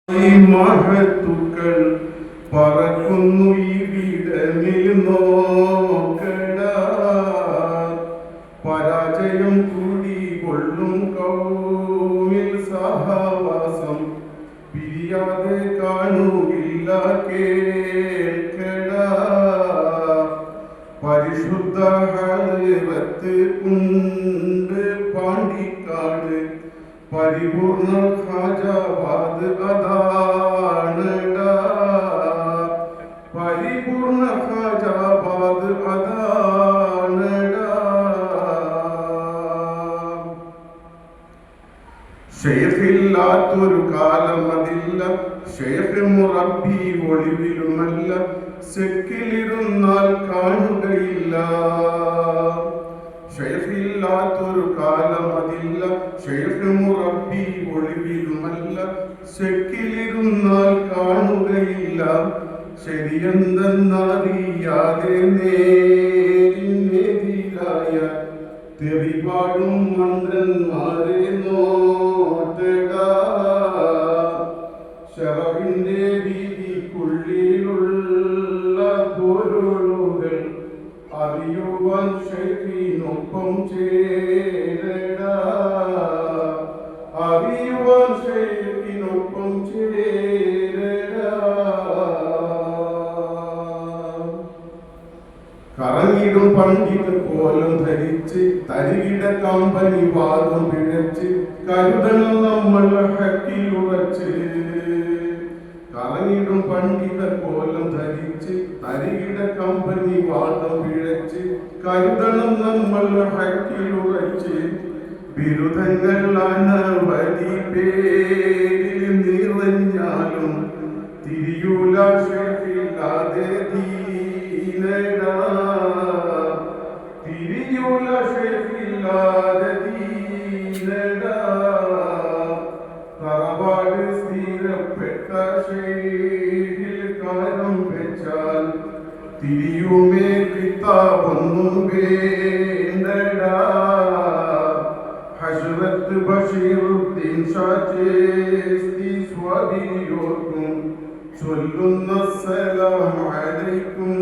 മഹത്തുക്കൾ പറക്കുന്നു ഇവിടമിൽ നോക്കട പരാജയം കൂടി കൊള്ളും കൗമിൽ സഹവാസം പിരിയാതെ കാണുകില്ല കേൾക്കട പരിശുദ്ധ ഹൽവത്ത് ഉണ്ട് പാണ്ടിക്കാട് പരിപൂർണ ഖാജാബാദ് അതാണട പരിപൂർണ ഖാജാബാദ് അതാണട ഷെയ്ഖില്ലാത്തൊരു കാലം അതില്ല ഷെയ്ഖ് മുറബി ഒളിവിലുമല്ല സെക്കിലിരുന്നാൽ കാണുകയില്ല ഷെയ്ഖില്ലാത്തൊരു കാലം അതില്ല ഷെയ്ഖ് മുറബി ഒളിവിലുമല്ല സെക്കിലിരുന്നാൽ കാണുകയില്ല ശരിയെന്തെന്നറിയാതെ നേരിനെതിരായ തെറിപാടും മന്ത്രന്മാരെ നോട്ടട ശറവിന്റെ വീതിക്കുള്ളിലുള്ള പൊരുളുകൾ അറിയുവാൻ ഷെയ്ഖിനൊപ്പം ചേരട അറിയുവാൻ ഷെയ്ഖിനൊപ്പം ചേരട കറങ്ങിടും പണ്ഡിത കോലം ധരിച്ച് തരികിട കമ്പനി വാദം പിഴച്ച് കരുതണം നമ്മൾ ഹക്കിലുറച്ച് കറങ്ങിടും പണ്ഡിത കോലം ധരിച്ച് തരികിട കമ്പനി വാദം പിഴച്ച് കരുതണം നമ്മൾ ഹക്കിലുറച്ച് ബിരുദങ്ങൾ അനവധി പേരിൽ നിറഞ്ഞാലും തിരിയൂല ഷെയ്ഖില്ലാതെ ദീനട തിരിയൂല ഷെയ്ഖില്ലാതെ ദീനട തറവാട് സ്ഥിരപ്പെട്ട ഷെയ്ഖിൽ കാരം വെച്ചാൽ തിരിയുമേ കിതാബൊന്നും വേണ്ടട ഹസ്രത്ത് ബഷീറുദ്ദീൻ ഷാ ചേസ്തി സ്വാതിയോർക്കും ചൊല്ലുന്ന സലാം അലൈക്കും